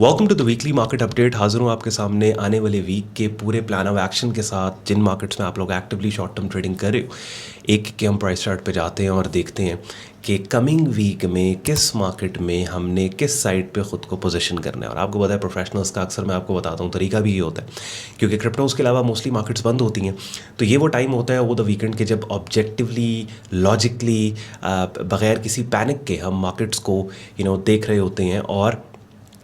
Welcome to the weekly market update. हाजिर हूँ आपके सामने आने वाले वीक के पूरे प्लान ऑफ एक्शन के साथ, जिन मार्केट्स में आप लोग एक्टिवली शॉर्ट टर्म ट्रेडिंग कर रहे हो। एक के हम प्राइस चार्ट पे जाते हैं और देखते हैं कि कमिंग वीक में किस मार्केट में हमने किस साइड पे ख़ुद को पोजीशन करना है। और आपको पता है प्रोफेशनल्स का अक्सर मैं आपको बताता हूँ तरीका भी ये होता है, क्योंकि क्रिप्टोज़ के अलावा मोस्टली मार्केट्स बंद होती हैं। तो ये वो टाइम होता है, वो द वीकेंड के, जब ऑब्जेक्टिवली लॉजिकली बग़ैर किसी पैनिक के हम मार्केट्स को देख रहे होते हैं और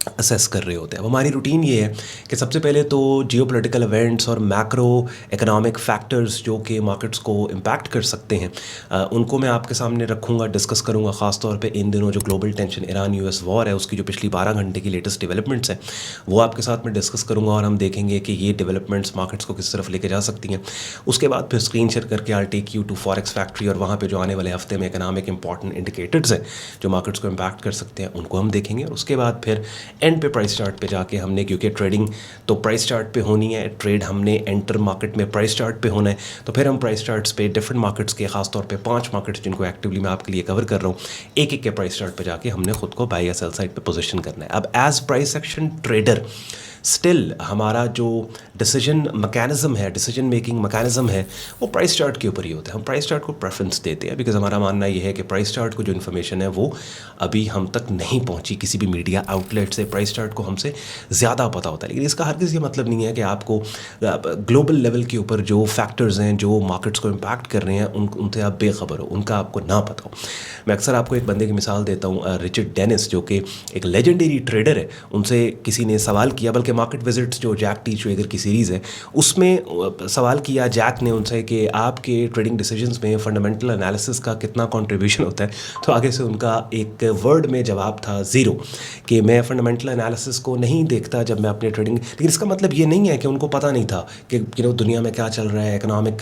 असेस कर रहे होते हैं। अब हमारी रूटीन ये है कि सबसे पहले तो जियोपॉलिटिकल इवेंट्स और मैक्रो इकोनॉमिक फैक्टर्स जो कि मार्केट्स को इम्पैक्ट कर सकते हैं, उनको मैं आपके सामने रखूँगा, डिस्कस करूँगा। ख़ास तौर पे इन दिनों जो global tension Iran US war है, उसकी जो पिछली 12 घंटे की लेटेस्ट डेवलपमेंट्स हैं, वो आपके साथ में डिस्कस करूँगा और हम देखेंगे कि ये डेवलपमेंट्स मार्केट्स को किस तरफ लेके जा सकती हैं। उसके बाद फिर स्क्रीन शेयर करके I take you to forex factory, और वहाँ पर जो आने वाले हफ्ते में इकोनॉमिक इंपॉर्टेंट इंडिकेटर्स हैं जो मार्केट्स को इम्पैक्ट कर सकते हैं, उनको हम देखेंगे। और उसके बाद फिर एंड पे प्राइस चार्ट पे जाके हमने, क्योंकि ट्रेडिंग तो प्राइस चार्ट पे होनी है, ट्रेड हमने एंटर मार्केट में प्राइस चार्ट पे होना है, तो फिर हम प्राइस चार्ट्स पे डिफरेंट मार्केट्स के, खास तौर पे 5 मार्केट्स जिनको एक्टिवली मैं आपके लिए कवर कर रहा हूँ, एक एक के प्राइस चार्ट पे जाके हमने खुद को बाय या सेल साइड पे पोजीशन करना है। अब as price action trader still हमारा जो डिसीजन मैकेनिज़्म है, डिसीजन मेकिंग मैकेनिज़्म है, वो प्राइस चार्ट के ऊपर ही होता है। हम प्राइस चार्ट को प्रेफरेंस देते हैं, बिकॉज हमारा मानना ये है कि प्राइस चार्ट को जो इन्फॉर्मेशन है वो अभी हम तक नहीं पहुंची किसी भी मीडिया आउटलेट से। प्राइस चार्ट को हमसे ज़्यादा पता होता है, लेकिन इसका हरगिज़ ये मतलब नहीं है कि आपको ग्लोबल लेवल के ऊपर जो फैक्टर्स हैं जो मार्केट्स को इम्पैक्ट कर रहे हैं उनसे आप बेखबर हो, उनका आपको ना पता हो। मैं अक्सर आपको एक बंदे की मिसाल देता हूँ, रिचर्ड डेनिस, जो कि एक लेजेंडरी ट्रेडर है। उनसे किसी ने सवाल किया, बल्कि मार्केट विजिट्स जो जैक टी श्वेगर की सीरीज़ है उसमें सवाल किया जैक ने उनसे कि आपके ट्रेडिंग डिसीजंस में फंडामेंटल एनालिसिस का कितना कंट्रीब्यूशन होता है। तो आगे से उनका एक वर्ड में जवाब था 0, कि मैं फंडामेंटल एनालिसिस को नहीं देखता जब मैं अपने ट्रेडिंग। लेकिन इसका मतलब ये नहीं है कि उनको पता नहीं था कि दुनिया में क्या चल रहा है, इकोनॉमिक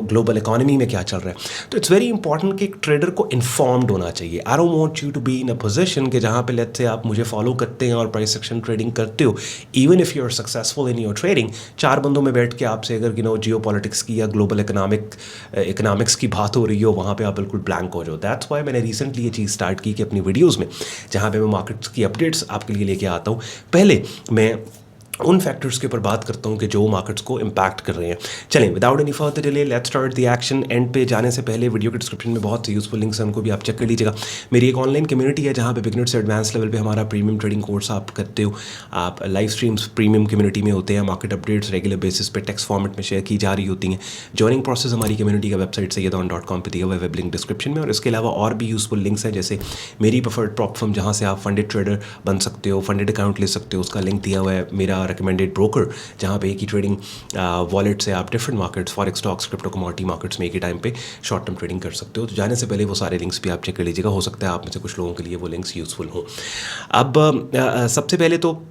ग्लोबल इकोनॉमी में क्या चल रहा है। तो इट्स वेरी इंपॉर्टेंट कि एक ट्रेडर को इन्फॉर्म्ड होना चाहिए। I don't want you to be in a position कि जहाँ पे लेट्स से आप मुझे फॉलो करते हैं और प्राइस एक्शन ट्रेडिंग करते हो, even if you are successful in your trading, 4 बंदों में बैठ के आपसे अगर जियो पॉलिटिक्स की या ग्लोबल इकोनॉमिक्स की बात हो रही हो, वहाँ पे आप बिल्कुल ब्लैंक हो जाओ। दैट्स वाई मैंने रिसेंटली ये चीज़ स्टार्ट की कि अपनी वीडियोज़ में जहाँ पे मैं मार्केट्स की अपडेट्स आपके लिए लेके आता हूँ, पहले मैं उन फैक्टर्स के ऊपर बात करता हूँ कि जो मार्केट्स को इम्पैक्ट कर रहे हैं। चलें, without any further delay let's start the action. And पे जाने से पहले वीडियो के डिस्क्रिप्शन में बहुत से यूजफुल लिंक्स हैं, उनको भी आप चेक कर लीजिएगा। मेरी एक ऑनलाइन कम्युनिटी है जहाँ पे बिगिनर से एडवांस लेवल पे हमारा प्रीमियम ट्रेडिंग कोर्स आप करते हो। आप लाइव स्ट्रीम्स प्रीमियम कम्युनिटी में होते हैं, मार्केट अपडेट्स रेगुलर बेसिस पे टेक्स्ट फॉर्मेट में शेयर की जा रही होती हैं। जॉइनिंग प्रोसेस हमारी कम्युनिटी का वेबसाइट sayyedon.com पे दिया हुआ है, वेब लिंक डिस्क्रिप्शन में। और इसके अलावा और भी यूजफुल लिंक्स हैं, जैसे मेरी प्रेफर्ड प्लेटफॉर्म जहाँ से आप फंडेड ट्रेडर बन सकते हो, फंडेड अकाउंट ले सकते हो, उसका लिंक दिया हुआ है। मेरा रिकमेंडेड ब्रोकर, जहाँ पे एक ही ट्रेडिंग वॉलेट से आप different markets, forex, stocks, crypto, commodity markets में एक ही टाइम पे शॉर्ट टर्म ट्रेडिंग कर सकते हो। तो जाने से पहले वो सारे लिंक्स भी आप चेक कर लीजिएगा, हो सकता है आप में से कुछ लोगों के लिए वो लिंक्स यूज़फुल हों। अब सबसे पहले तो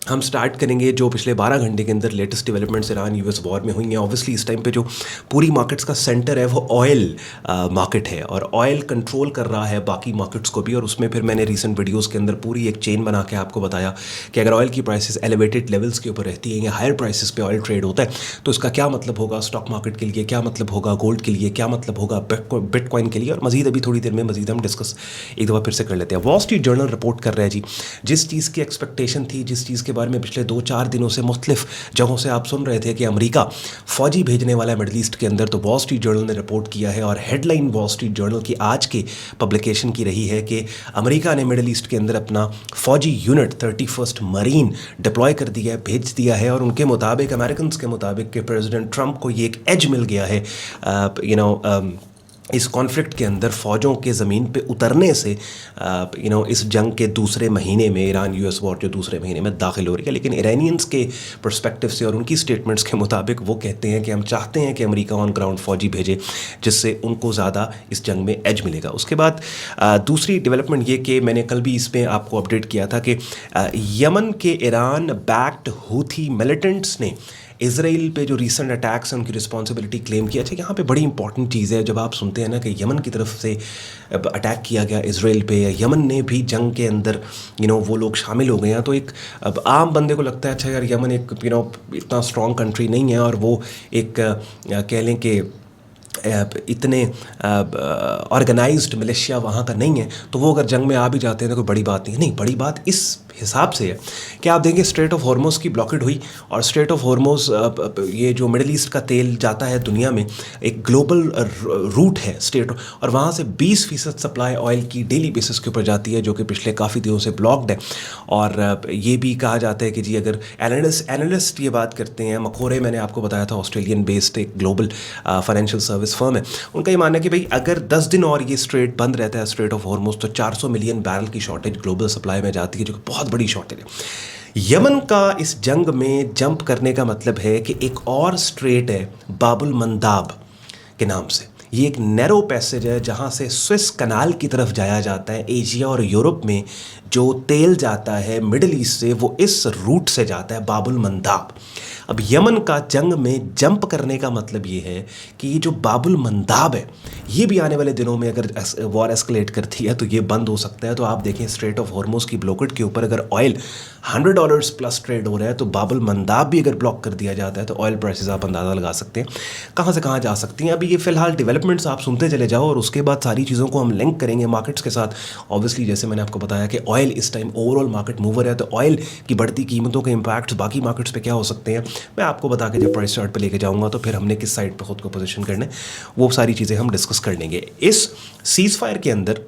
हम स्टार्ट करेंगे जो पिछले 12 घंटे के अंदर latest developments Iran US war में हुई हैं। ऑब्वियसली इस टाइम पे जो पूरी मार्केट्स का सेंटर है वो ऑयल मार्केट है, और ऑयल कंट्रोल कर रहा है बाकी मार्केट्स को भी। और उसमें फिर मैंने रीसेंट वीडियोस के अंदर पूरी एक चेन बना के आपको बताया कि अगर ऑयल की प्राइसेस एलिवेटेड लेवल्स के ऊपर रहती हैं या हायर प्राइसेस पे ऑयल ट्रेड होता है, तो इसका क्या मतलब होगा स्टॉक मार्केट के लिए, क्या मतलब होगा गोल्ड के लिए, क्या मतलब होगा बिटकॉइन के लिए। और मज़ीद अभी थोड़ी देर में मज़ीद हम डिस्कस एक दफ़ा फिर से कर लेते हैं। वॉल स्ट्रीट जर्नल रिपोर्ट कर रहा है जी, जिस चीज़ की एक्सपेक्टेशन थी, जिस चीज़ के बारे में पिछले 2-4 दिनों से मुख्तलिफ जगहों से आप सुन रहे थे कि अमेरिका फौजी भेजने वाला है मिडल ईस्ट के अंदर, तो वॉल स्ट्रीट जर्नल ने रिपोर्ट किया है। और हेडलाइन वॉल स्ट्रीट जर्नल की आज के पब्लिकेशन की रही है कि अमेरिका ने मिडल ईस्ट के अंदर अपना फौजी यूनिट 31st मरीन डिप्लॉय कर दिया है, भेज दिया है। और उनके मुताबिक, अमेरिकन के मुताबिक, कि प्रेसिडेंट ट्रंप को ये एक एज मिल गया है इस कॉन्फ्लिक्ट के अंदर फ़ौजों के ज़मीन पे उतरने से। इस जंग के दूसरे महीने में, ईरान यूएस वॉर जो दूसरे महीने में दाखिल हो रही है, लेकिन ईरानियंस के पर्सपेक्टिव से और उनकी स्टेटमेंट्स के मुताबिक वो कहते हैं कि हम चाहते हैं कि अमेरिका ऑन ग्राउंड फ़ौजी भेजे, जिससे उनको ज़्यादा इस जंग में एज मिलेगा। उसके बाद दूसरी डेवलपमेंट ये कि मैंने कल भी इसमें आपको अपडेट किया था कि यमन के ईरान बैक्ड हूथी मिलिटेंट्स ने इसराइल पे जो रीसेंट अटैक्स हैं उनकी रिस्पॉन्सिबिलिटी क्लेम किया। अच्छा, यहाँ पे बड़ी इंपॉर्टेंट चीज़ है, जब आप सुनते हैं ना कि यमन की तरफ से अटैक किया गया इसराइल पे, या यमन ने भी जंग के अंदर वो लोग शामिल हो गए हैं, तो एक अब आम बंदे को लगता है अच्छा यार यमन एक इतना स्ट्रॉन्ग कंट्री नहीं है, और वो एक कह लें कि इतने ऑर्गेनाइज्ड मिलिशिया वहाँ का नहीं है, तो वो अगर जंग में आ भी जाते हैं तो कोई बड़ी बात नहीं है। नहीं, बड़ी बात इस हिसाब से है कि आप देखेंगे स्ट्रेट ऑफ हॉर्मोज की ब्लॉकेड हुई और स्ट्रेट ऑफ हॉर्मोज ये जो मिडिल ईस्ट का तेल जाता है दुनिया में, एक ग्लोबल रूट है स्ट्रेट, और वहाँ से 20% सप्लाई ऑयल की डेली बेसिस के ऊपर जाती है, जो कि पिछले काफ़ी दिनों से ब्लॉक्ड है। और ये भी कहा जाता है कि जी अगर एनालिस्ट ये बात करते हैं, मखोरे मैंने आपको बताया था ऑस्ट्रेलियन बेस्ड एक ग्लोबल फाइनेंशियल सर्विस फर्म है, उनका ये मानना है कि भाई अगर 10 दिन और ये स्ट्रेट बंद रहता है स्ट्रेट ऑफ हॉर्मोज, तो 400 मिलियन बैरल की शॉर्टेज ग्लोबल सप्लाई में जाती है, जो कि बहुत बड़ी शॉर्टेज है। यमन का इस जंग में जंप करने का मतलब है कि एक और स्ट्रेट है बाबुल मंदाब के नाम से। ये एक नैरो पैसेज है जहाँ से स्विस कनाल की तरफ जाया जाता है। एशिया और यूरोप में जो तेल जाता है मिडिल ईस्ट से, वो इस रूट से जाता है, बाबुल मंदाब। अब यमन का जंग में जंप करने का मतलब ये है कि ये जो बाबुल मंदाब है, ये भी आने वाले दिनों में अगर वॉर एस्केलेट करती है तो ये बंद हो सकता है। तो आप देखें स्ट्रेट ऑफ हॉर्मोज की ब्लॉकेट के ऊपर अगर ऑयल $100 प्लस ट्रेड हो रहा है, तो बाबुल मंदाब भी अगर ब्लॉक कर दिया जाता है तो ऑयल प्राइसेस आप अंदाज़ा लगा सकते हैं कहाँ से कहाँ जा सकती हैं। अभी ये फिलहाल डेवलपमेंट्स आप सुनते चले जाओ और उसके बाद सारी चीज़ों को हम लिंक करेंगे मार्केट्स के साथ। ऑब्वियसली जैसे मैंने आपको बताया कि ऑयल इस टाइम ओवरऑल मार्केट मूवर है, तो ऑयल की बढ़ती कीमतों के इंपैक्ट बाकी मार्केट्स पे क्या हो सकते हैं, मैं आपको बता के जब प्राइस चार्ट पे लेके जाऊंगा तो फिर हमने किस साइड पे खुद को पोजीशन करना है, वो सारी चीज़ें हम डिस्कस कर लेंगे। इस सीज फायर के अंदर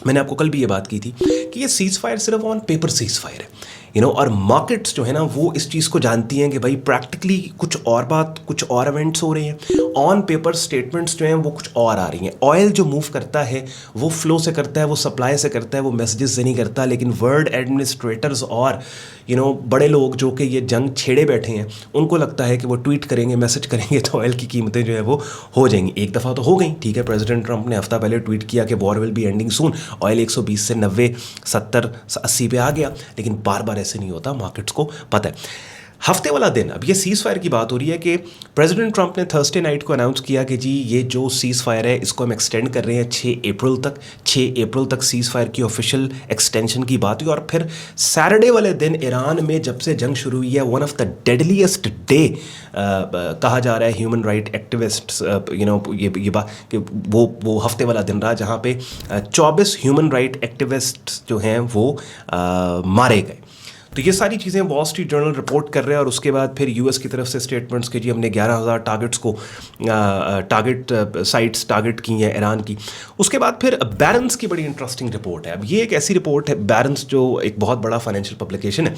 मैंने आपको कल भी ये बात की थी कि ये सीज फायर सिर्फ ऑन पेपर सीज फायर है, और मार्केट्स जो है ना वो इस चीज़ को जानती हैं कि भाई प्रैक्टिकली कुछ और बात, कुछ और इवेंट्स हो रहे हैं, ऑन पेपर स्टेटमेंट्स जो हैं वो कुछ और आ रही हैं। ऑयल जो मूव करता है वो फ्लो से करता है, वो सप्लाई से करता है, वो मैसेजेस से नहीं करता। लेकिन वर्ल्ड एडमिनिस्ट्रेटर्स और बड़े लोग जो कि ये जंग छेड़े बैठे हैं, उनको लगता है कि वो ट्वीट करेंगे, मैसेज करेंगे तो ऑयल की कीमतें जो है वो हो जाएंगी। एक दफ़ा तो हो गई, ठीक है, प्रेसिडेंट ट्रंप ने हफ्ता पहले ट्वीट किया कि war will be ending soon, oil 120 से 90, 70, 80 पे आ गया, लेकिन बार बार ऐसे नहीं होता, मार्केट्स को पता है। हफ्ते वाला दिन, अब ये सीज़ फायर की बात हो रही है कि प्रेसिडेंट ट्रंप ने थर्सडे नाइट को अनाउंस किया कि जी ये जो सीज़ फायर है इसको हम एक्सटेंड कर रहे हैं 6 अप्रैल तक। 6 अप्रैल तक सीज़ फायर की ऑफिशियल एक्सटेंशन की बात हुई। और फिर सैटरडे वाले दिन ईरान में जब से जंग शुरू हुई है, one of the deadliest day कहा जा रहा है ह्यूमन राइट एक्टिविस्ट्स, ये बात कि वो हफ्ते वाला दिन रहा जहाँ पे 24 ह्यूमन राइट एक्टिविस्ट्स जो हैं वो मारे गए। तो ये सारी चीज़ें वॉल स्ट्रीट जर्नल रिपोर्ट कर रहे हैं। और उसके बाद फिर यूएस की तरफ से स्टेटमेंट्स के जी हमने 11,000 टारगेट्स को साइट्स टारगेट की हैं ईरान की। उसके बाद फिर बैरेंस की बड़ी इंटरेस्टिंग रिपोर्ट है। अब ये एक ऐसी रिपोर्ट है, बैरेंस जो एक बहुत बड़ा फाइनेंशियल पब्लिकेशन है,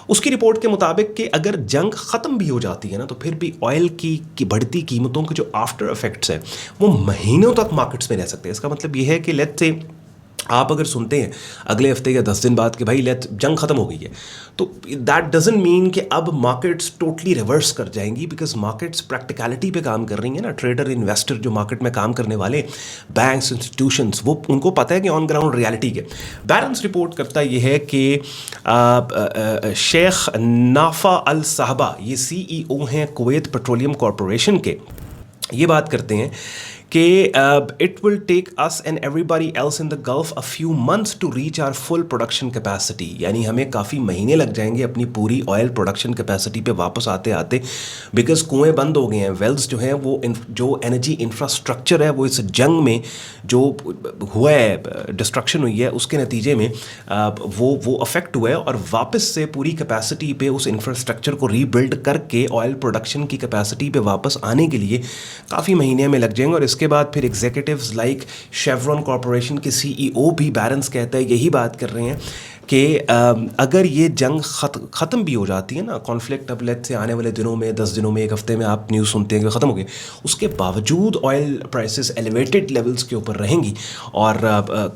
उसकी रिपोर्ट के मुताबिक कि अगर जंग ख़त्म भी हो जाती है ना, तो फिर भी ऑयल की बढ़ती कीमतों के जो आफ्टर इफेक्ट्स हैं वो महीनों तक मार्केट्स में रह सकते हैं। इसका मतलब ये है कि लेट्स से आप अगर सुनते हैं अगले हफ्ते या 10 दिन बाद कि भाई जंग ख़त्म हो गई है, तो दैट डजंट मीन कि अब मार्केट्स टोटली रिवर्स कर जाएंगी, बिकॉज मार्केट्स प्रैक्टिकलिटी पे काम कर रही हैं ना। ट्रेडर इन्वेस्टर जो मार्केट में काम करने वाले, बैंक्स, इंस्टीट्यूशंस, वो उनको पता है कि ऑन ग्राउंड रियलिटी के। बैलेंस रिपोर्ट करता ये है कि शेख नाफा अल साहबा, ये CEO हैं कुवैत पेट्रोलियम कॉरपोरेशन के, ये बात करते हैं कि it will take us and everybody else in the Gulf a few months to reach our full production capacity. यानी हमें काफ़ी महीने लग जाएंगे अपनी पूरी ऑयल प्रोडक्शन कैपेसिटी पे वापस आते आते, बिकॉज कुएँ बंद हो गए हैं। वेल्स जो हैं वो जो एनर्जी इंफ्रास्ट्रक्चर है वो इस जंग में जो हुआ है, डिस्ट्रक्शन हुई है, उसके नतीजे में वो अफेक्ट हुआ है। और वापस से पूरी कैपेसिटी पे उस इंफ्रास्ट्रक्चर को रीबिल्ड करके ऑयल प्रोडक्शन की कैपेसिटी पे वापस आने के लिए काफ़ी महीने में लग जाएंगे। और इसके बाद फिर एग्जीक्यूटिव्स लाइक शेवरॉन कॉरपोरेशन के CEO भी, बैरेंस कहता है, यही बात कर रहे हैं कि अगर ये जंग ख़त्म भी हो जाती है ना, कॉन्फ्लिक्ट अब लेट से आने वाले दिनों में, 10 दिनों में, एक हफ्ते में आप न्यूज़ सुनते हैं कि ख़त्म हो गए, उसके बावजूद ऑयल प्राइसेस एलिवेटेड लेवल्स के ऊपर रहेंगी और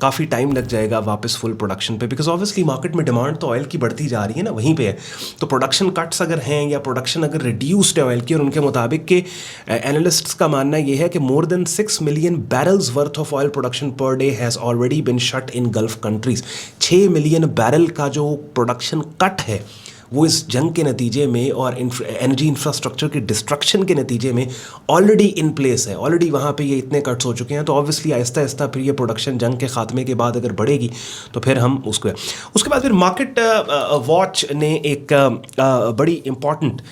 काफ़ी टाइम लग जाएगा वापस फुल प्रोडक्शन पे, बिकॉज ऑब्वियसली मार्केट में डिमांड तो ऑयल की बढ़ती जा रही है ना, वहीं पे है। तो प्रोडक्शन कट्स अगर हैं या प्रोडक्शन अगर रिड्यूस्ड है ऑयल की, और उनके मुताबिक के एनालिस्ट्स का मानना ये है कि more than 6 million barrels worth of oil production per day has already been shut in gulf countries. 6 million barrel का जो प्रोडक्शन कट है वो इस जंग के नतीजे में और एनर्जी इंफ्रास्ट्रक्चर के डिस्ट्रक्शन के नतीजे में ऑलरेडी इन प्लेस है। ऑलरेडी वहाँ पे ये इतने कट्स हो चुके हैं। तो ऑब्वियसली आहिस्ता आहिस्ता फिर ये प्रोडक्शन जंग के खात्मे के बाद अगर बढ़ेगी तो फिर हम उसके बाद फिर मार्केट वॉच ने एक बड़ी इंपॉर्टेंट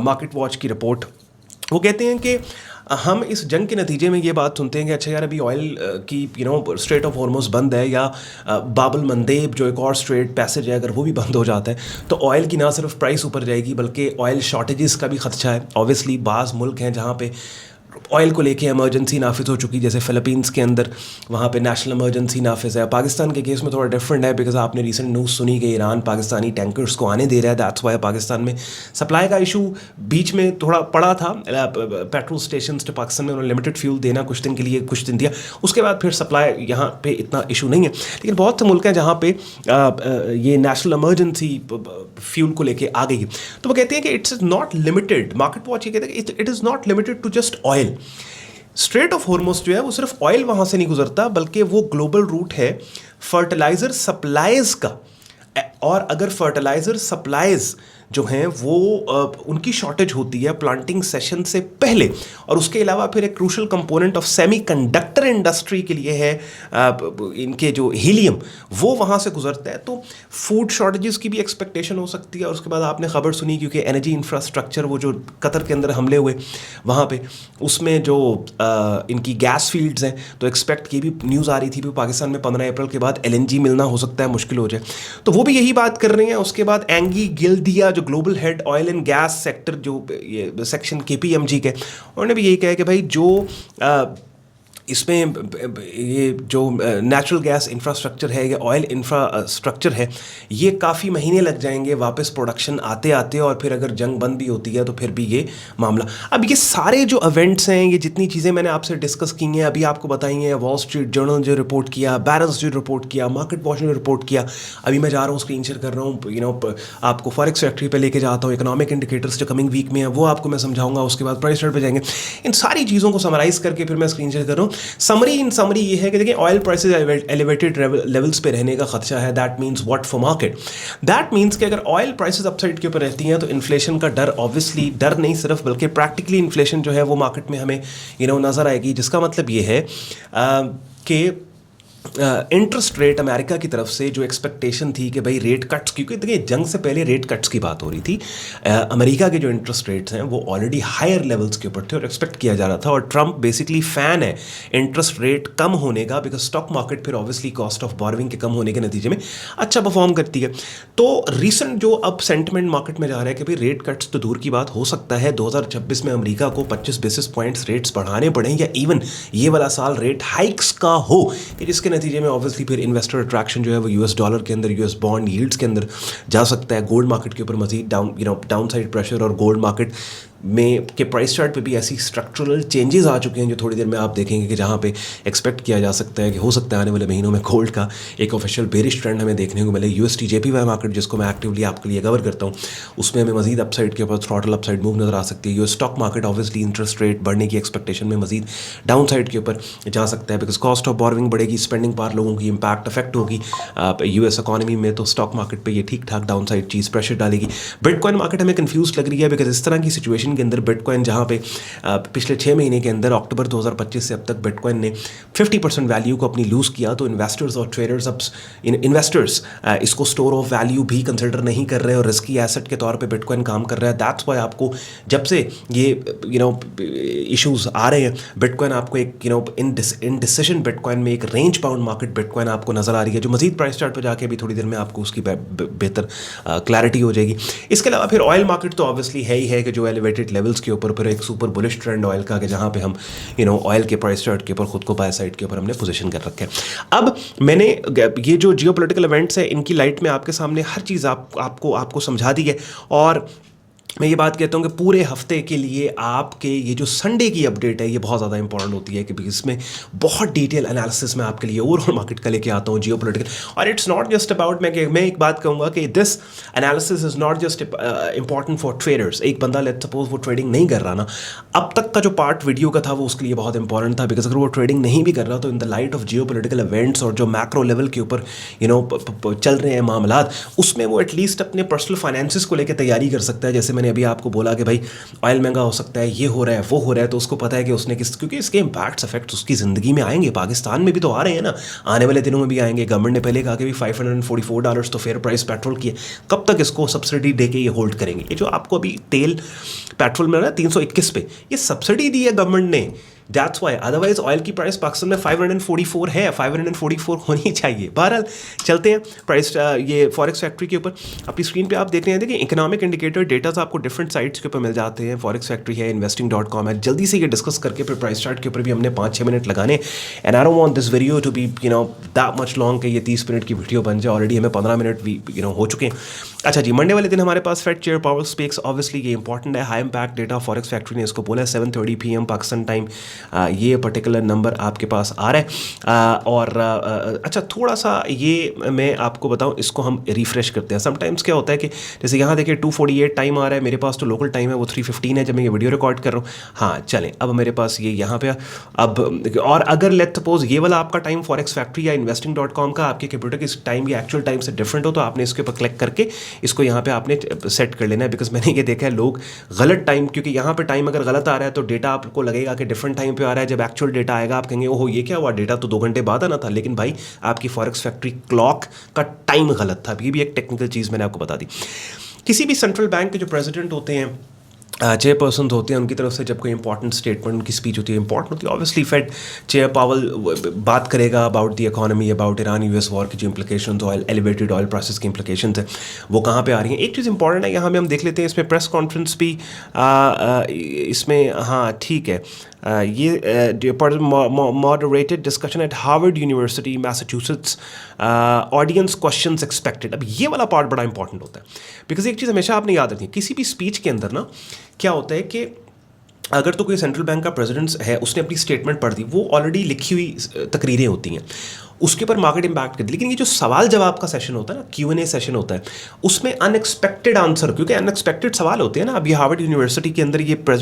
मार्केट वॉच की रिपोर्ट, वो कहते हैं कि हम इस जंग के नतीजे में ये बात सुनते हैं कि अच्छा यार अभी ऑयल की स्ट्रेट ऑफ हॉर्मुज़ बंद है, या बाबल मंदेब जो एक और स्ट्रेट पैसेज है अगर वो भी बंद हो जाता है तो ऑयल की ना सिर्फ प्राइस ऊपर जाएगी बल्कि ऑयल शॉर्टेजेस का भी खदशा है। ऑब्वियसली बाज़ मुल्क हैं जहाँ पे ऑयल को लेके इमरजेंसी नाफिज हो चुकी, जैसे फ़िलिपींस के अंदर वहाँ पे नेशनल इमरजेंसी नाफिज है। पाकिस्तान के केस में थोड़ा डिफरेंट है बिकॉज आपने रिसेंट न्यूज़ सुनी कि ईरान पाकिस्तानी टैंकर्स को आने दे रहा है, दैट्स वाई पाकिस्तान में सप्लाई का इशू बीच में थोड़ा पड़ा था। पेट्रोल स्टेशन तो पाकिस्तान में उन्होंने लिमिटेड फ्यूल देना कुछ दिन के लिए, कुछ दिन दिया, उसके बाद फिर सप्लाई यहाँ पे इतना इशू नहीं है। लेकिन बहुत से मुल्क हैं जहाँ पे ये नेशनल इमरजेंसी फ्यूल को लेके आ गई है। तो वो कहते हैं कि it's not limited, MarketWatch ये कहते हैं कि it is not limited to just oil. Strait of Hormuz जो है वो सिर्फ ऑयल वहाँ से नहीं गुजरता बल्कि वो ग्लोबल रूट है फर्टिलाइज़र सप्लाईज़ का। और अगर फर्टिलाइज़र सप्लाईज़ जो हैं वो उनकी शॉर्टेज होती है प्लांटिंग सेशन से पहले, और उसके अलावा फिर एक crucial component of semiconductor industry के लिए है इनके जो हीलियम, वो वहाँ से गुजरता है। तो फूड शॉर्टेजेस की भी एक्सपेक्टेशन हो सकती है। और उसके बाद आपने खबर सुनी क्योंकि एनर्जी इंफ्रास्ट्रक्चर वो जो कतर के अंदर हमले हुए वहाँ पे, उसमें जो इनकी गैस फील्ड्स हैं, तो एक्सपेक्ट की भी न्यूज़ आ रही थी कि पाकिस्तान में 15 अप्रैल के बाद LNG मिलना हो सकता है मुश्किल हो जाए, तो वो भी यही बात कर रहे हैं। उसके बाद एंगी गिल्दिया जो global head oil and gas sector जो ये सेक्शन KPMG के, उन्होंने भी यही कहा कि भाई जो इसमें ये जो नेचुरल गैस इंफ्रास्ट्रक्चर है या ऑयल इंफ्रास्ट्रक्चर है, ये काफ़ी महीने लग जाएंगे वापस प्रोडक्शन आते आते, और फिर अगर जंग बंद भी होती है तो फिर भी ये मामला। अब ये सारे जो इवेंट्स हैं, ये जितनी चीज़ें मैंने आपसे डिस्कस की हैं अभी आपको बताई हैं, वॉल स्ट्रीट जर्नल जो रिपोर्ट किया, बैरल्स जो रिपोर्ट किया, मार्केट वॉच ने रिपोर्ट किया, अभी मैं जा रहा हूँ स्क्रीन शेयर कर रहा हूँ आपको फॉरेक्स फैक्ट्री पे लेके जाता हूँ, इकोनॉमिक इंडिकेटर्स जो कमिंग वीक में है वो आपको मैं समझाऊंगा, उसके बाद प्राइस चार्ट पे जाएंगे, इन सारी चीज़ों को समराइज करके फिर मैं स्क्रीन शेयर कर रहा हूँ। समरी इन समरी ये है कि देखिए ऑयल प्राइसेस एलिवेटेड लेवल्स पे रहने का खदशा है। That means what for market, that means कि अगर ऑयल प्राइसेस अपसाइड के ऊपर रहती हैं तो इन्फ्लेशन का डर, ऑब्वियसली डर नहीं सिर्फ बल्कि प्रैक्टिकली इन्फ्लेशन जो है वो मार्केट में हमें नज़र आएगी, जिसका मतलब ये है कि इंटरेस्ट रेट अमेरिका की तरफ से जो एक्सपेक्टेशन थी कि भाई रेट कट्स, क्योंकि देखिए जंग से पहले रेट कट्स की बात हो रही थी, अमेरिका के जो इंटरेस्ट रेट्स हैं वो ऑलरेडी हायर लेवल्स के ऊपर थे और एक्सपेक्ट किया जा रहा था। और ट्रंप बेसिकली फ़ैन है इंटरेस्ट रेट कम होने का, बिकॉज स्टॉक मार्केट फिर ऑब्वियसली कॉस्ट ऑफ बोरोइंग के कम होने के नतीजे में अच्छा परफॉर्म करती है। तो रिसेंट जो अब सेंटिमेंट मार्केट में जा रहा है कि भाई रेट कट्स तो दूर की बात, हो सकता है 2026 में अमेरिका को 25 बेसिस पॉइंट्स रेट्स बढ़ाने पड़ें, या इवन ये वाला साल रेट हाइक्स का हो, जिसके नतीजे में ऑब्वियसली फिर इन्वेस्टर अट्रैक्शन जो है वो US डॉलर के अंदर, US बॉन्ड यील्ड्स के अंदर जा सकता है। गोल्ड मार्केट के ऊपर मजीद डाउन साइड प्रेशर, और गोल्ड मार्केट में के प्राइस चार्ट पे भी ऐसी स्ट्रक्चरल चेंजेस आ चुके हैं जो थोड़ी देर में आप देखेंगे कि जहाँ पे एक्सपेक्ट किया जा सकता है कि हो सकता है आने वाले महीनों में गोल्ड का एक ऑफिशियल बेरिश ट्रेंड हमें देखने को मिले। USD JPY मार्केट जिसको मैं एक्टिवली आपके लिए कवर करता हूँ, उसमें हमें मजीद अपसाइड के ऊपर थ्रॉटल अपसाइड मूव नजर आ सकती है। US stock market obviously interest rate बढ़ने की एक्सपेक्टेशन में मजीद डाउन साइड के ऊपर जा सकता है, बिकॉज कॉस्ट ऑफ बोरोइंग बढ़ेगी, स्पेंडिंग पावर लोगों की इंपैक्ट अफेक्ट होगी US इकॉनमी में, तो स्टॉक मार्केट पर ये ठीक ठाक डाउन साइड चीज़ प्रेशर डालेगी। बिटकॉइन मार्केट हमें कन्फ्यूज लग रही है बिकॉज इस तरह की सिचुएशन के अंदर बिटकॉइन जहाँ पे पिछले 6 महीने के अंदर अक्टूबर 2025 से अब तक बिटकॉइन ने 50% वैल्यू को अपनी लूज़ किया, तो इन्वेस्टर्स और ट्रेडर्स अब इन्वेस्टर्स इसको स्टोर ऑफ वैल्यू भी कंसिडर नहीं कर रहे और रिस्की एसेट के तौर पे बिटकॉइन काम कर रहा है। दैट्स वाई आपको जब से ये इश्यूज आ रहे हैं, बिटकॉइन आपको एक इन डिसीजन बिटकॉइन में एक रेंज बाउंड मार्केट बिटकॉइन आपको नजर आ रही है, जो मजीद प्राइस चार्ट पर जाके भी थोड़ी देर में आपको उसकी बेहतर क्लैरिटी हो जाएगी। इसके अलावा फिर ऑयल मार्केट तो ऑब्वियसली है ही है कि जो एलिवेटेड लेवल्स के ऊपर फिर एक सुपर बुलिश ट्रेंड ऑयल का, कि जहाँ पे हम ऑयल के प्राइस चार्ट के ऊपर खुद को बाय साइड के ऊपर हमने पोजीशन कर रखा है। अब मैंने ये जो जियोपॉलिटिकल इवेंट्स है इनकी लाइट में आपके सामने हर चीज़ आपको समझा दी है, और मैं ये बात कहता हूँ कि पूरे हफ्ते के लिए आपके ये जो संडे की अपडेट है ये बहुत ज़्यादा इंपॉर्टेंट होती है, क्योंकि इसमें बहुत डिटेल एनालिसिस मैं आपके लिए ओवरऑल मार्केट का लेके आता हूँ जियोपॉलिटिकल। और इट्स नॉट जस्ट अबाउट, मैं एक बात कहूँगा कि this analysis is not just important for traders. एक बंदा लेट्स सपोज वो ट्रेडिंग नहीं कर रहा ना, अब तक का जो पार्ट वीडियो का था वो उसके लिए बहुत इंपॉर्टेंट था, बिकॉज अगर वो ट्रेडिंग नहीं भी कर रहा तो in the light of geopolitical events और जो मैक्रो लेवल के ऊपर चल रहे हैं मामलात, उसमें वो एटलीस्ट अपने पर्सनल फाइनेंसिस को लेकर तैयारी कर सकता है। जैसे मैंने अभी आपको बोला कि भाई ऑयल महंगा हो सकता है, ये हो रहा है, वो हो रहा है, तो उसको पता है कि उसने किस, क्योंकि इसके इम्पैक्ट्स इफेक्ट्स उसकी ज़िंदगी में आएंगे, पाकिस्तान में भी तो आ रहे हैं ना, आने वाले दिनों में भी आएंगे। गवर्नमेंट ने पहले कहा कि भी $544 तो फेयर प्राइस पेट्रोल की है, कब तक इसको सब्सिडी दे के ये होल्ड करेंगे? ये जो आपको अभी तेल पेट्रोल में ना 321 पे, ये सब्सिडी दी है गवर्नमेंट ने, दैट्स वाई। अदरवाइज ऑयल की प्राइस पाकिस्तान में 544 है, 544 होनी चाहिए। बहरहाल चलते हैं प्राइस ये फॉरेक्स फैक्ट्री के ऊपर। अपनी स्क्रीन पे आप देख रहे हैं, देखिए इकोनॉमिक इंडिकेटर डेटास आपको डिफरेंट साइट्स के ऊपर मिल जाते हैं। फॉरेक्स फैक्ट्री है, investing.com है। जल्दी से ये डिस्कस करके फिर प्राइस चार्ट के ऊपर भी हमने 5-6 मिनट लगाने, and I don't want this video to be that much long कि ये 30 मिनट की वीडियो बन जाए। ऑलरेडी हमें 15 मिनट भी हो चुके हैं। अच्छा जी, मंडे वाले दिन हमारे पास फेड चेयर पावल स्पीक्स, ऑब्वियसली ये इंपॉर्टेंट है, high impact data forex factory ने इसको बोला है 7:30 PM पाकिस्तान टाइम, ये पर्टिकुलर नंबर आपके पास आ रहा है। और अच्छा थोड़ा सा ये मैं आपको बताऊं, इसको हम रिफ्रेश करते हैं। समटाइम्स क्या होता है कि जैसे यहाँ देखिए 2:48 टाइम आ रहा है, मेरे पास तो लोकल टाइम है वो 3:15 है जब मैं ये वीडियो रिकॉर्ड कर रहा हूँ। हाँ चलें, अब मेरे पास ये यहाँ पे अब, और अगर लेट सपोज ये वाला आपका टाइम फॉरेक्स फैक्ट्री या investing.com का आपके कंप्यूटर के टाइम या एक्चुअल टाइम से डिफरेंट हो, तो आपने इसके ऊपर क्लिक करके इसको यहाँ पे आपने सेट कर लेना है। बिकॉज मैंने ये देखा है लोग गलत टाइम, क्योंकि यहाँ पे टाइम अगर गलत आ रहा है तो डेटा आपको लगेगा कि डिफरेंट टाइम पे आ रहा है, जब एक्चुअल डेटा आएगा आप कहेंगे ओहो ये क्या हुआ, डेटा तो 2 घंटे बाद आना था, लेकिन भाई आपकी फॉरेक्स फैक्ट्री क्लॉक का टाइम गलत था। ये भी एक टेक्निकल चीज़ मैंने आपको बता दी। किसी भी सेंट्रल बैंक के जो प्रेसिडेंट होते हैं, चेयरपर्सन होते हैं, उनकी तरफ से जब कोई इंपॉर्टेंट स्टेटमेंट, उनकी स्पीच होती है, इंपॉर्टेंट होती है, ऑब्वियसली फेड चेयर पावल बात करेगा about the economy, about Iran US war की जो implication, oil elevated oil prices की इंप्लीकेशन है वो कहाँ पे आ रही हैं। एक चीज़ इंपॉर्टेंट है, यहाँ पे हम देख लेते हैं, इसमें प्रेस कॉन्फ्रेंस भी इसमें, हाँ ठीक है, ये moderated discussion eight Harvard university Massachusetts, audience questions expected. अब ये वाला पार्ट बड़ा इंपॉर्टेंट होता है, बिकॉज एक चीज़ हमेशा आपने याद रखनी है, किसी भी स्पीच के अंदर ना क्या होता है कि अगर तो कोई सेंट्रल बैंक का प्रेसिडेंट है, उसने अपनी स्टेटमेंट पढ़ दी, वो ऑलरेडी लिखी हुई तकरीरें होती हैं, उसके ऊपर मार्केट इम्पैक्ट करती है। लेकिन ये जो सवाल जवाब का सेशन होता है ना, Q&A सेशन होता है, उसमें अनएक्सपेक्टेड आंसर, क्योंकि अनएक्सपेक्टेड सवाल होते हैं ना। अभी हार्वर्ड यूनिवर्सिटी के अंदर ये फेड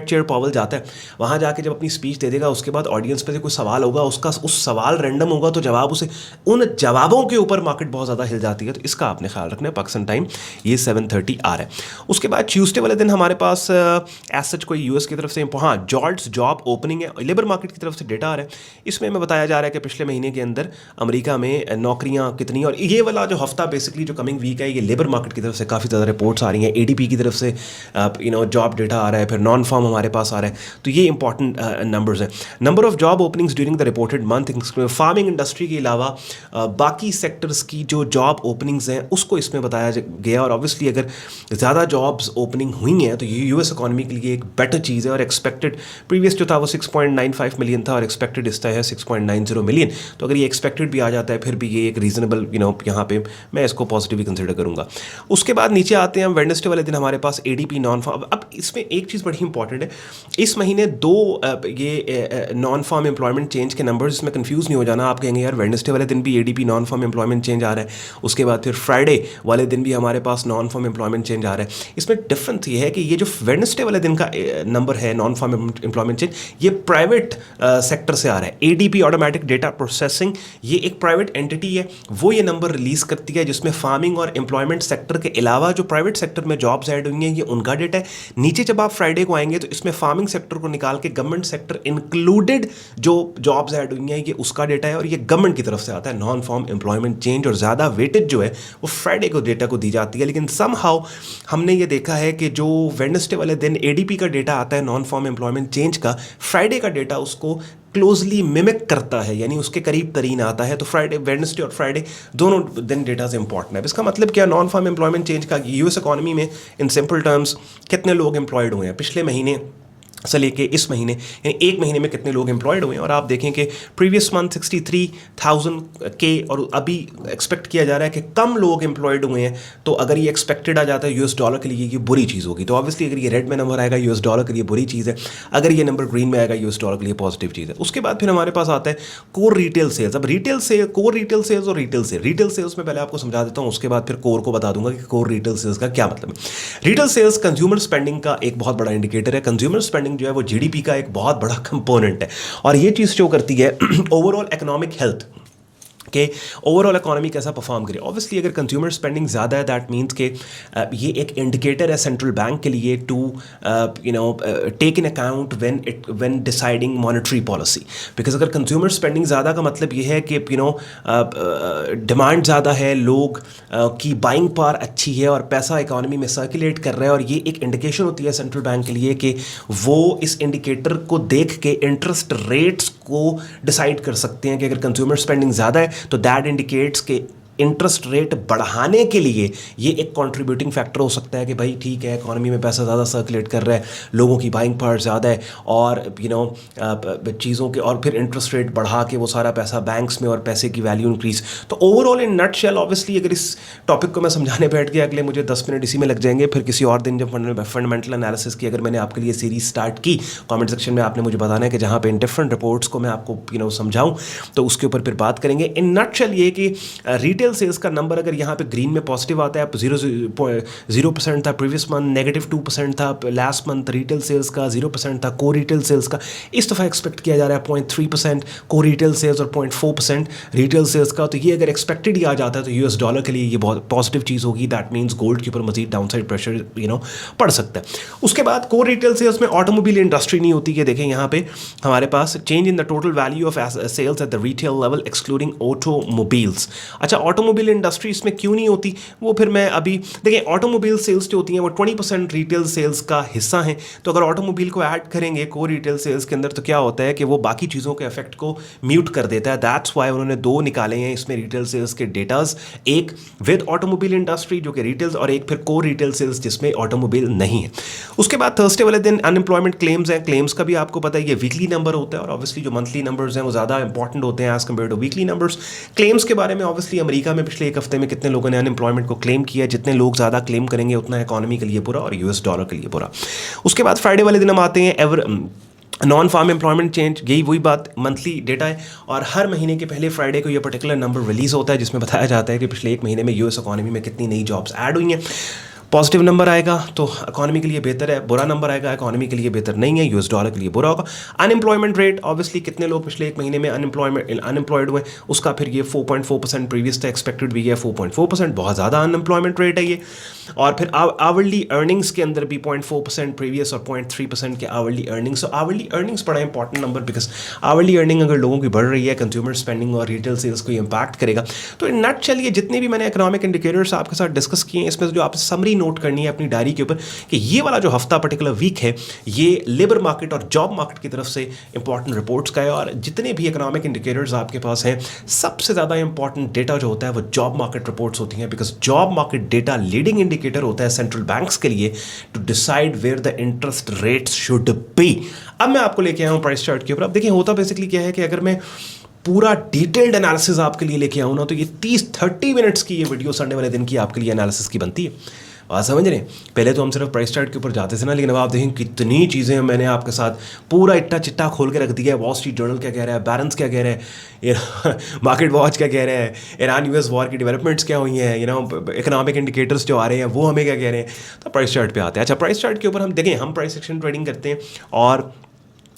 चेयर पावल जाता है, वहाँ जाके जब अपनी स्पीच दे देगा, उसके बाद ऑडियंस पे से कोई सवाल होगा, उसका उस सवाल रैंडम होगा, तो जवाब उसे, उन जवाबों के ऊपर मार्केट बहुत ज़्यादा हिल जाती है। तो इसका आपने ख्याल रखना है। पाकिस्तान टाइम ये 7:30 आ रहा है। उसके बाद ट्यूसडे वाले दिन हमारे पास एज सच कोई यूएस की तरफ से, हाँ जॉब्स जॉब ओपनिंग है, लेबर मार्केट की तरफ से डेटा आ रहा है। इसमें हमें बताया जा रहा है कि पिछले महीने के अंदर अमेरिका में नौकरियां कितनी, और ये वाला जो हफ्ता बेसिकली जो कमिंग वीक है, ये लेबर मार्केट की तरफ से काफ़ी ज़्यादा रिपोर्ट्स आ रही हैं। एडीपी की तरफ से जॉब डेटा आ रहा है, फिर नॉन फार्म हमारे पास आ रहा है। तो ये इंपॉर्टेंट नंबर्स हैं। Number of job openings during the reported month, farming industry के अलावा बाकी सेक्टर्स की जो जॉब ओपनिंग्स हैं उसको इसमें बताया गया। और ऑब्वियसली अगर ज़्यादा जॉब्स ओपनिंग हुई हैं तो ये यूएस इकॉनमी के लिए एक बेटर चीज़ है। और एक्सपेक्टेड प्रीवियस जो था वो 6.95 मिलियन था, और एक्सपेक्टेड इस तरह है 6.90 मिलियन। तो अगर ये एक्सपेक्टेड भी आ जाता है, फिर भी ये एक रीजनेबल यहाँ पे मैं इसको पॉजिटिव ही कंसिडर करूँगा। उसके बाद नीचे आते हैं, वेडनेसडे वाले दिन हमारे पास एडीपी नॉन फार्म। अब इसमें एक चीज़ बड़ी इंपॉर्टेंट है, इस महीने 2 ये नॉन फार्म एम्प्लॉयमेंट चेंज के नंबर्स, इसमें कंफ्यूज नहीं हो जाना। आप कहेंगे यार वेडनेसडे वाले दिन भी ADP non farm employment change आ रहा है, उसके बाद फिर फ्राइडे वाले दिन भी हमारे पास नॉन फार्म एम्प्लॉयमेंट चेंज आ रहा है। इसमें डिफरेंस ये है कि ये जो वेडनेसडे वाले दिन का नंबर है नॉन फार्म एम्प्लॉयमेंट चेंज, ये प्राइवेट सेक्टर से आ रहा है। एडीपी ऑटोमेटिक डेटा प्रोसेसिंग, ये एक प्राइवेट एंटिटी है, वो ये नंबर रिलीज़ करती है जिसमें फार्मिंग और एम्प्लॉयमेंट सेक्टर के अलावा जो प्राइवेट सेक्टर में जॉब्स ऐड हुई हैं ये उनका डेटा है। नीचे जब आप फ्राइडे को आएंगे तो इसमें फार्मिंग सेक्टर को निकाल के गवर्नमेंट सेक्टर इंक्लूडेड जो जॉब्स ऐड हुई हैं ये उसका डेटा है, और ये गवर्नमेंट की तरफ से आता है नॉन फार्म एम्प्लॉयमेंट चेंज। और ज़्यादा वेटेज जो है वो फ्राइडे को डेटा को दी जाती है। लेकिन समहाउ हमने ये देखा है कि जो वेडनेसडे वाले दिन एडीपी का डेटा आता है नॉन फार्म एम्प्लॉयमेंट चेंज का, फ्राइडे का डेटा उसको क्लोजली मिमिक करता है, यानी उसके करीब तरीन आता है। तो फ्राइडे, वेडनेसडे और फ्राइडे दोनों दिन डेटा से इंपॉर्टेंट है। इसका मतलब क्या, नॉन फार्म एम्प्लॉयमेंट चेंज का यूएस इकॉनमी में इन सिंपल टर्म्स कितने लोग एम्प्लॉयड हुए हैं पिछले महीने से लेके इस महीने, यानी एक महीने में कितने लोग एम्प्लॉयड हुए हैं। और आप देखें कि प्रीवियस मंथ 63,000 के, और अभी एक्सपेक्ट किया जा रहा है कि कम लोग एम्प्लॉयड हुए हैं। तो अगर ये एक्सपेक्टेड आ जाता है यूएस डॉलर के लिए ये बुरी चीज़ होगी। तो ऑब्वियसली अगर ये रेड में नंबर आएगा यूएस डॉलर के लिए बुरी चीज़ है, अगर ये नंबर ग्रीन में आएगा यूएस डॉलर के लिए पॉजिटिव चीज़ है। उसके बाद फिर हमारे पास आता है कोर रिटेल सेल्स। अब retail sale, core retail sales और रिटेल सेल्स में पहले आपको समझा देता हूँ, उसके बाद फिर कोर को बता दूंगा कि कोर रिटेल सेल्स का क्या मतलब है। रिटेल सेल्स कंज्यूमर स्पेंडिंग का एक बहुत बड़ा इंडिकेटर है। कंज्यूमर स्पेंडिंग जो है वो जीडीपी का एक बहुत बड़ा कंपोनेंट है, और ये चीज़ शो करती है ओवरऑल इकोनॉमिक हेल्थ कि ओवरऑल इकोनॉमी कैसा परफॉर्म करे। ऑब्वियसली अगर कंज्यूमर स्पेंडिंग ज़्यादा है दैट मीन्स कि ये एक इंडिकेटर है सेंट्रल बैंक के लिए to take in account when deciding monetary policy. Because अगर कंज्यूमर स्पेंडिंग ज़्यादा का मतलब ये है कि डिमांड ज़्यादा है, लोग की बाइंग पावर अच्छी है और पैसा इकोनॉमी में सर्कुलेट कर रहा है, और ये एक इंडिकेशन होती है सेंट्रल बैंक के लिए कि वो इस इंडिकेटर को देख के इंटरेस्ट रेट्स को डिसाइड कर सकते हैं कि अगर कंज्यूमर स्पेंडिंग ज़्यादा है तो दैट इंडिकेट्स के इंटरेस्ट रेट बढ़ाने के लिए ये एक कंट्रीब्यूटिंग फैक्टर हो सकता है कि भाई ठीक है इकोनॉमी में पैसा ज़्यादा सर्कुलेट कर रहा है, लोगों की बाइंग पावर ज़्यादा है, और चीज़ों के और फिर इंटरेस्ट रेट बढ़ा के वो सारा पैसा बैंक्स में और पैसे की वैल्यू इंक्रीज। तो overall in nutshell obviously अगर इस टॉपिक को मैं समझाने बैठ गया अगले मुझे 10 मिनट इसी में लग जाएंगे। फिर किसी और दिन जब फंडामेंटल एनालिसिस की अगर मैंने आपके लिए सीरीज स्टार्ट की, कॉमेंट सेक्शन में आपने मुझे बताना है कि जहाँ पे इन डिफरेंट रिपोर्ट्स को मैं आपको समझाऊँ, तो उसके ऊपर फिर बात करेंगे। इन नट शेल ये कि रिटेल सेल्स का नंबर अगर यहाँ पे ग्रीन में पॉजिटिव आता है, 0% था प्रीवियस मंथ, -2% था लास्ट मंथ, रिटेल सेल्स का 0% था, को रिटेल सेल्स का इस दफ़ा एक्सपेक्ट किया जा रहा है 0.3% को रिटेल सेल्स और 0.4% रिटेल सेल्स का। तो ये अगर एक्सपेक्टेड ही आ जाता है तो यूएस डॉलर के लिए ये बहुत पॉजिटिव चीज़ होगी। दैट मीन्स गोल्ड के ऊपर मजीद डाउनसाइड प्रेशर पड़ सकता है। उसके बाद को रिटेल सेल्स में ऑटोमोबाइल इंडस्ट्री नहीं होती है। देखें यहाँ पे हमारे पास change in the total value of sales at the retail level excluding automobiles. अच्छा, ऑटोमोबाइल इंडस्ट्री इसमें क्यों नहीं होती, वो फिर मैं अभी देखें। ऑटोमोबाइल सेल्स जो होती हैं वो 20% रिटेल सेल्स का हिस्सा हैं, तो अगर ऑटोमोबाइल को ऐड करेंगे को रिटेल सेल्स के अंदर तो क्या होता है कि वो बाकी चीज़ों के इफेक्ट को म्यूट कर देता है। दैट्स वाई उन्होंने दो निकाले हैं इसमें रिटेल सेल्स के डेटाज, एक विद ऑटोमोबाइल इंडस्ट्री जो कि रिटेल्स और एक फिर को रिटेल सेल्स जिसमें ऑटोमोबाइल नहीं है। उसके बाद थर्सडे वाले दिन अनएम्प्लॉयमेंट क्लेम्स हैं। क्लेम्स का भी आपको पता है ये वीकली नंबर होता है, और ऑब्वियसली जो मंथली नंबर्स हैं वो ज़्यादा इंपॉर्टेंट होते हैं as compare to weekly numbers. Claims के बारे में ऑब्वियसली अमेरिका में पिछले एक हफ्ते में कितने लोगों ने अनएम्प्लॉयमेंट को क्लेम किया, जितने लोग ज़्यादा क्लेम करेंगे उतना इकोनॉमी के लिए बुरा और यूएस डॉलर के लिए बुरा। उसके बाद फ्राइडे वाले दिन हम आते हैं नॉन फार्म एम्प्लॉयमेंट चेंज, यही वही बात मंथली डेटा है, और हर महीने के पहले फ्राइडे को ये पर्टिकुलर नंबर रिलीज़ होता है जिसमें बताया जाता है कि पिछले एक महीने में यूएस इकोनॉमी में कितनी नई जॉब्स ऐड हुई हैं। पॉजिटिव नंबर आएगा तो इकोनॉमी के लिए बेहतर है, बुरा नंबर आएगा इकोनॉमी के लिए बेहतर नहीं है, यूएस डॉलर के लिए बुरा होगा। अनएम्प्लॉयमेंट रेट ऑब्वियसली कितने लोग पिछले एक महीने में अनएम्प्लॉयड हुए, उसका फिर ये 4.4% प्रीवियस था, एक्सपेक्टेड भी है 4.4%, बहुत ज़्यादा अनएम्प्लॉयमेंट रेट है ये। और फिर आवरली अर्निंग्स के अंदर भी 0.4% प्रीवियस और 0.3% के आवरली अर्निंग्स। सो आवरली अर्निंग्स बड़ा important number, because hourly earning अगर लोगों की बढ़ रही है कंज्यूमर स्पेंडिंग और रिटेल सेल्स को इम्पैक्ट करेगा। तो इन नट चलिए जितने भी मैंने इकोनॉमिक इंडिकेटर्स आपके साथ डिस्कस किए हैं इसमें जो आप समरी नोट करनी है अपनी डायरी के ऊपर कि ये वाला जो हफ्ता पर्टिकुलर वीक है ये लेबर मार्केट और जॉब मार्केट की तरफ से इंपॉर्टेंट रिपोर्ट्स का है, और जितने भी इकोनॉमिक इंडिकेटर्स आपके पास हैं सबसे ज़्यादा इंपॉर्टेंट डेटा जो होता है वो जॉब मार्केट रिपोर्ट्स होती हैं, because job market data leading indicator होता है सेंट्रल बैंक्स के लिए to decide where the interest rates should be. अब मैं आपको लेके आया हूँ प्राइस चार्ट के ऊपर। अब देखिए होता बेसिकली क्या है कि अगर मैं पूरा डिटेल्ड एनालिसिस आपके लिए लेके आऊँ ना तो ये 30-30 मिनट्स की ये वीडियो संडे वाले दिन की आपके लिए एनालिसिस की बनती है। बात समझ रहे हैं? पहले तो हम सिर्फ प्राइस चार्ट के ऊपर जाते थे ना, लेकिन अब आप देखें कितनी चीज़ें मैंने आपके साथ पूरा इट्टा चिट्टा खोल के रख दिया है। वॉल स्ट्रीट जर्नल क्या कह रहा है, बैरेंस क्या कह रहा है, मार्केट वॉच क्या कह रहा है, ईरान यूएस वॉर की डेवलपमेंट्स क्या हुई हैं, इकोनॉमिक इंडिकेटर्स जो आ रहे हैं वो हमें क्या कह रहे हैं। तो प्राइस चार्ट पे आते हैं। अच्छा, प्राइस चार्ट के ऊपर हम देखें, हम प्राइस एक्शन ट्रेडिंग करते हैं और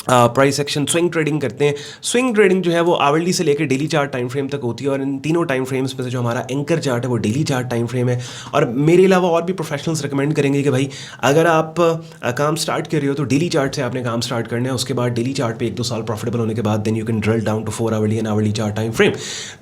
प्राइस एक्शन स्विंग ट्रेडिंग करते हैं। स्विंग ट्रेडिंग जो है वो आवरली से लेकर डेली चार्ट टाइम फ्रेम तक होती है, और इन तीनों टाइम फ्रेम्स में से जो हमारा एंकर चार्ट है वो डेली चार्ट टाइम फ्रेम है। और मेरे अलावा और भी प्रोफेशनल्स रिकमेंड करेंगे कि भाई अगर आप काम स्टार्ट कर रहे हो तो डेली चार्ट से आपने काम स्टार्ट करना है, उसके बाद डेली चार्ट पे 1-2 साल प्रॉफिटेबल होने के बाद then you can drill down to 4 hourly and hourly chart time frame.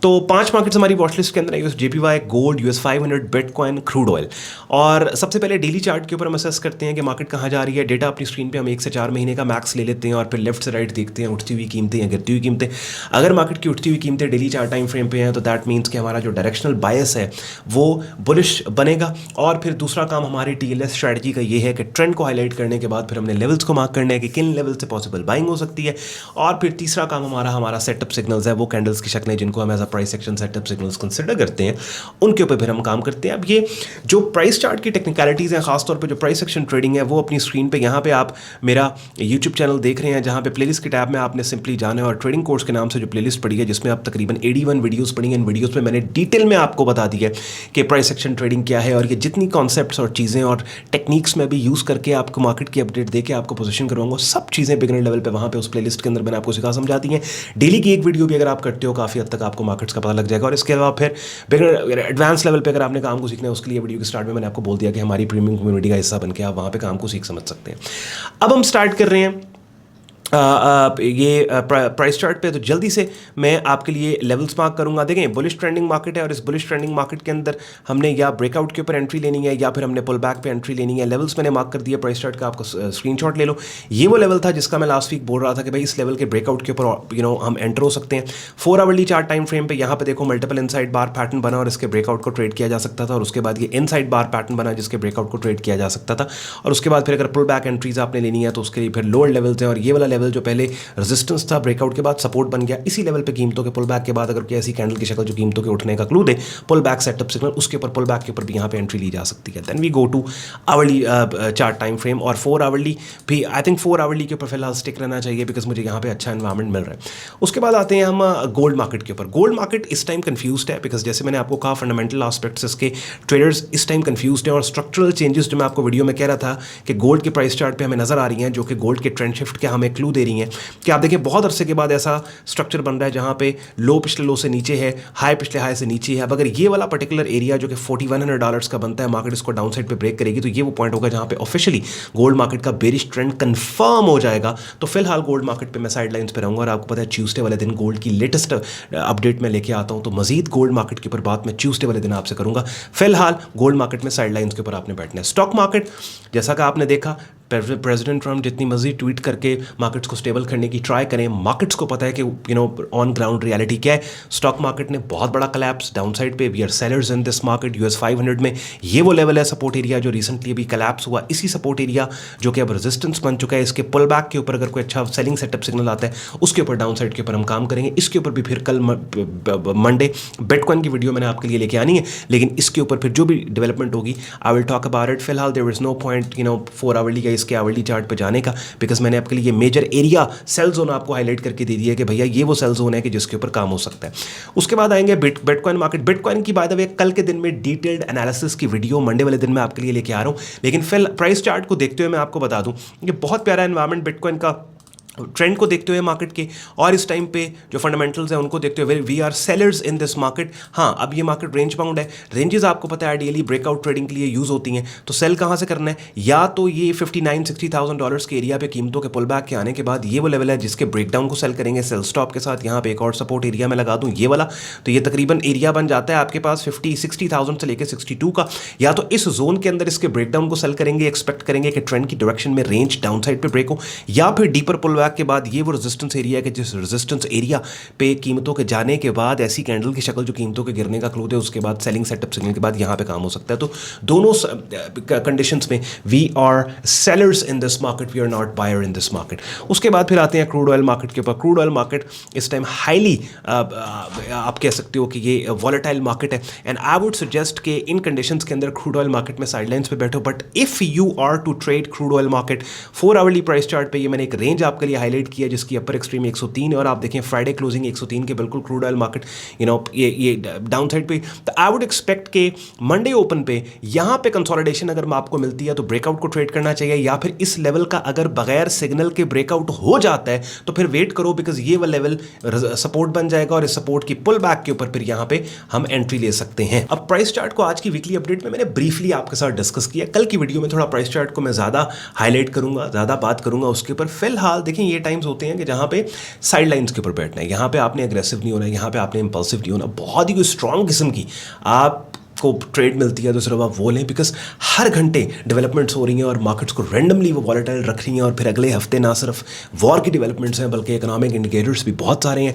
तो 5 मार्केट्स हमारी वॉच लिस्ट के अंदर है, US JPY, gold, US 500, bitcoin, crude oil. और सबसे पहले डेली चार्ट के ऊपर हम असेस करते हैं कि मार्केट कहाँ जा रही है। डेटा अपनी स्क्रीन पर हम 1 से 4 महीने का मैक्स ले लेते हैं और फिर लेफ्ट से राइट देखते हैं उठती हुई कीमतें या गिरती हुई कीमतें। अगर मार्केट की उठती हुई कीमतें डेली चार्ट टाइम फ्रेम पे हैं तो दैट मीन्स कि हमारा जो डायरेक्शनल बायस है वो बुलिश बनेगा। और फिर दूसरा काम हमारी TLS स्ट्रेटजी का ये है कि ट्रेंड को हाईलाइट करने के बाद फिर हमने लेवल्स को मार्क करना है कि किन लेवल से पॉसिबल बाइंग हो सकती है। और फिर तीसरा काम हमारा सेटअप सिग्नल्स है, वो कैंडल्स की शक्लें जिनको हम as a price action setup signals consider करते हैं, उनके ऊपर फिर हम काम करते हैं। अब ये जो प्राइस चार्ट की टेक्निकलिटीज़ हैं, खासतौर पर जो प्राइस एक्शन ट्रेडिंग है, वो अपनी स्क्रीन पर यहाँ पर आप मेरा यूट्यूब चैनल देख रहे हैं जहाँ पे प्लेलिस्ट के टैब में आपने सिंपली जाना है और ट्रेडिंग कोर्स के नाम से जो प्लेलिस्ट पड़ी है जिसमें आप तकरीबन 81 वीडियोस पड़ी हैं। इन वीडियोस में मैंने डिटेल में आपको बता दी है कि प्राइस एक्शन ट्रेडिंग क्या है और ये जितनी कॉन्सेप्ट्स और चीज़ें और टेक्निक्स में भी यूज़ करके आपको मार्केट की अपडेट दे के आपको पोजीशन करवाऊंगा, सब चीज़ें बिगिनर लेवल पे वहाँ पे उस प्लेलिस्ट के अंदर मैंने आपको सिखा समझा दी हैं। डेली की एक वीडियो भी अगर आप करते हो काफ़ी हद तक आपको मार्केट्स का पता लग जाएगा। और इसके अलावा फिर बिगिनर एडवांस लेवल पे अगर आपने काम को सीखना है उसके लिए वीडियो के स्टार्ट में मैंने आपको बोल दिया कि हमारी प्रीमियम कम्युनिटी का हिस्सा बन के आप वहाँ पे काम को सीख समझ सकते हैं। अब हम स्टार्ट कर रहे हैं ये प्राइस चार्ट पे। तो जल्दी से मैं आपके लिए लेवल्स मार्क करूंगा। देखें बुलिश ट्रेंडिंग मार्केट है और इस बुलिश ट्रेंडिंग मार्केट के अंदर हमने या ब्रेकआउट के ऊपर एंट्री लेनी है या फिर हमने पुल बैक पे एंट्री लेनी है। लेवल्स मैंने मार्क कर दिया प्राइस चार्ट का, आपको स्क्रीनशॉट ले लो। ये वो लेवल था जिसका मैं लास्ट वीक बोल रहा था कि भाई इस लेवल के ब्रेकआउट के ऊपर हम एंटर हो सकते हैं। 4 आवर्ली चार्ट टाइम फ्रेम पे यहाँ पे देखो मल्टीपल इनसाइड बार पैटर्न बना और इसके ब्रेकआउट को ट्रेड किया जा सकता था और उसके बाद ये इनसाइड बार पैटर्न बना जिसके ब्रेकआउट को ट्रेड किया जा सकता था। और उसके बाद फिर अगर पुल बैक एंट्रीज आपने लेनी है तो उसके लिए फिर लोअर लेवल्स हैं और ये वाला लेवल जो पहले रेजिस्टेंस था ब्रेकआउट के बाद सपोर्ट बन गया। इसी लेवल पे कीमतों के पुल बैक के बाद अगर कोई ऐसी कैंडल की शक्ल जो कीमतों के उठने का क्लू दे, पुल बैक सेटअप सिग्नल, उसके ऊपर पुल बैक के ऊपर भी यहाँ पे एंट्री ली जा सकती है। Then we go to hourly chart time frame और 4 आवर्ली भी। आई थिंक 4 आवर्ली के ऊपर फिलहाल स्टिक रहना चाहिए बिकॉज मुझे यहाँ पे अच्छा एनवायरमेंट मिल रहा है। उसके बाद आते हैं हम गोल्ड मार्केट के ऊपर। गोल्ड मार्केट इस टाइम कंफ्यूज्ड है बिकॉज जैसे मैंने आपको कहा फंडामेंटल एस्पेक्ट्स इसके ट्रेडर्स इस टाइम कंफ्यूज्ड हैं और स्ट्रक्चरल चेंजेस जो मैं आपको वीडियो में कह रहा था कि गोल्ड के प्राइस चार्ट पे हमें नजर आ रही हैं जो कि गोल्ड के ट्रेंड शिफ्ट के हमें क्लू दे रही हैं कि आप देखिए बहुत अरसे के बाद ऐसा स्ट्रक्चर बन रहा है जहां पे लो पिछले लो से नीचे है, हाई पिछले हाई से नीचे है। अब अगर ये वाला पर्टिकुलर एरिया जो कि $4100 का बनता है, मार्केट इसको डाउन साइड पे ब्रेक करेगी तो ये वो पॉइंट होगा जहां पे ऑफिशियली गोल्ड मार्केट का बेरिश ट्रेंड कंफर्म हो जाएगा। तो फिलहाल गोल्ड मार्केट पे मैं साइड लाइंस पे रहूंगा और आपको पता है ट्यूसडे वाले दिन गोल्ड की लेटेस्ट अपडेट में लेके आता हूं तो मजीद गोल्ड मार्केट के ऊपर बात मैं ट्यूसडे वाले दिन आपसे करूंगा। फिलहाल गोल्ड मार्केट में साइड लाइंस के ऊपर आपने बैठना है। स्टॉक मार्केट जैसा कि आपने देखा प्रेसिडेंट ट्रम्प जितनी मर्जी ट्वीट करके मार्केट्स को स्टेबल करने की ट्राई करें, मार्केट्स को पता है कि ऑन ग्राउंड रियलिटी क्या है। स्टॉक मार्केट ने बहुत बड़ा कलैप्स डाउन साइड पे, we are sellers in this market. US 500 में ये वो लेवल है सपोर्ट एरिया जो रिसेंटली अभी कलैप्स हुआ, इसी सपोर्ट एरिया जो कि अब रेजिस्टेंस बन चुका है। इसके पुल बैक के ऊपर अगर कोई अच्छा सेलिंग सेटअप सिग्नल आता है उसके ऊपर डाउन साइड के ऊपर हम काम करेंगे। इसके ऊपर भी फिर कल मंडे बिटकॉइन की वीडियो मैंने आपके लिए लेके आनी है, लेकिन इसके ऊपर फिर जो भी डेवलपमेंट होगी I will talk about it. फिलहाल there is no point 4 hourly का इसके आवरली चार्ट पे जाने का बिकॉज मैंने आपके लिए मेजर एरिया सेल जोन आपको हाईलाइट करके दे दिया है कि भैया ये वो सेल जोन है कि जिसके ऊपर काम हो सकता है। उसके बाद आएंगे बिटकॉइन मार्केट। बिटकॉइन की बाय द वे कल के दिन में डिटेल्ड एनालिसिस की वीडियो मंडे वाले दिन मैं आपके लिए लेके आ रहा हूं, लेकिन फिर प्राइस चार्ट को देखते हुए मैं आपको बता दूं कि बहुत प्यारा एनवायरमेंट बिटकॉइन का ट्रेंड को देखते हुए मार्केट के और इस टाइम पे जो फंडामेंटल्स हैं उनको देखते हुए we are sellers in this market. हाँ, अब ये मार्केट रेंज बाउंड है। रेंजेस आपको पता है आइडियली ब्रेकआउट ट्रेडिंग के लिए यूज़ होती हैं। तो सेल कहाँ से करना है, या तो ये $59,000-$60,000 के एरिया पे कीमतों के पुल बैक के आने के बाद ये वो लेवल है जिसके ब्रेकडाउन को सेल करेंगे सेल स्टॉप के साथ। यहाँ पे एक और सपोर्ट एरिया में लगा दूँ ये वाला, तो ये तकरीबन एरिया बन जाता है आपके पास 60,000 से लेकर 62 का। या तो इस जोन के अंदर इसके ब्रेकडाउन को सेल करेंगे, एक्सपेक्ट करेंगे कि ट्रेंड की डायरेक्शन में रेंज डाउन साइड पे ब्रेक हो, या फिर डीपर पुल बैक के बाद ये वो रेजिस्टेंस एरिया है कि जिस रेजिस्टेंस एरिया पे कीमतों के जाने के बाद ऐसी कैंडल की शक्ल जो कीमतों के गिरने का क्लू दे, उसके बाद सेलिंग सेटअप सिग्नल के बाद यहाँ पे काम हो सकता है। तो दोनों कंडीशंस में we are sellers in this market, we are not buyer in this market. उसके बाद फिर आते हैं क्रूड ऑयल मार्केट के ऊपर। क्रूड ऑयल मार्केट इस टाइम हाईली आप कह सकते हो कि ये वॉलेटाइल मार्केट है एंड आई वुड सजेस्ट कि इन कंडीशंस के अंदर क्रूड ऑयल मार्केट में साइडलाइंस पे बैठो। But if you are to trade crude oil market 4 hourly price chart पे, ये मैंने एक रेंज आपके लिए हाईलाइट किया जिसकी अपर एक्सट्रीम 103 है और आप देखें फ्राइडे क्लोजिंग 103 के बिल्कुल क्रूड ऑयल मार्केट ये डाउन साइड पे। तो आई वुड एक्सपेक्ट के मंडे ओपन पे यहाँ पे कंसोलिडेशन अगर आपको मिलती है तो ब्रेकआउट को ट्रेड करना चाहिए, या फिर इस लेवल का अगर बगैर सिग्नल के ब्रेकआउट हो जाता है तो फिर वेट करो बिकॉज ये वाला लेवल सपोर्ट बन जाएगा और इस सपोर्ट की पुल बैक के ऊपर फिर यहाँ पे हम एंट्री ले सकते हैं। अब प्राइस चार्ट को आज की वीकली अपडेट में मैंने ब्रीफली आपके साथ डिस्कस किया। कल की वीडियो में थोड़ा प्राइस चार्ट को मैं ज़्यादा हाईलाइट करूंगा, ज़्यादा बात करूंगा उसके ऊपर। फिलहाल देखिए ये टाइम्स होते हैं कि जहाँ पे साइड लाइन्स के ऊपर बैठना है, यहाँ पे आपने अग्रेसिव नहीं होना है, यहाँ पे आपने इंपल्सिव नहीं होना। बहुत ही कोई स्ट्रॉन्ग किस्म की आप को ट्रेड मिलती है तो सिर्फ आप वो लें बिकॉज हर घंटे डेवलपमेंट्स हो रही हैं और मार्केट्स को रैंडमली वो वॉलेटाइल रख रही हैं और फिर अगले हफ्ते ना सिर्फ वॉर की डेवलपमेंट्स हैं बल्कि इकोनॉमिक इंडिकेटर्स भी बहुत सारे हैं।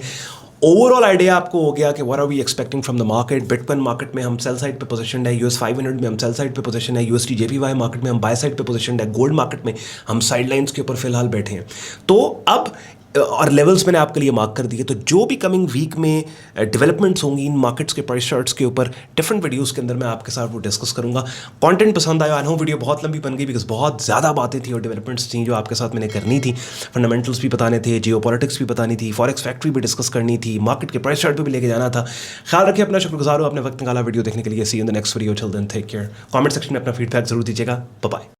ओवरऑल आइडिया आपको हो गया कि what are we expecting from the market. Bitcoin market में हम सेल साइड पे पोजीशन है, US 500 में हम सेल साइड पे पोजीशन है, USD JPY मार्केट में हम बाय साइड पे पोजीशन है, गोल्ड मार्केट में हम साइड लाइन्स के ऊपर फिलहाल बैठे हैं। तो अब और लेवल्स मैंने आपके लिए मार्क कर दिए। तो जो भी कमिंग वीक में डेवलपमेंट्स होंगी इन मार्केट्स के प्राइस चार्ट्स के ऊपर डिफरेंट वीडियोस के अंदर मैं आपके साथ वो डिस्कस करूंगा। कंटेंट पसंद आया, आई नो वीडियो बहुत लंबी बन गई बिकॉज बहुत ज़्यादा बातें थी और डेवलपमेंट्स थी जो आपके साथ मैंने करनी थी। फंडामेंटल्स भी बताने थे, जियोपॉलिटिक्स भी बतानी थी, फॉरेक्स फैक्ट्री भी डिस्कस करनी थी, मार्केट के प्राइस चार्ट पर भी लेके जाना था। ख्याल रखिए अपना, शुक्रगुजार हो आपने वक्त निकाला वीडियो देखने के लिए। See you in the next video, till then take care. Comment section में अपना फीडबैक जरूर दीजिएगा। Bye bye.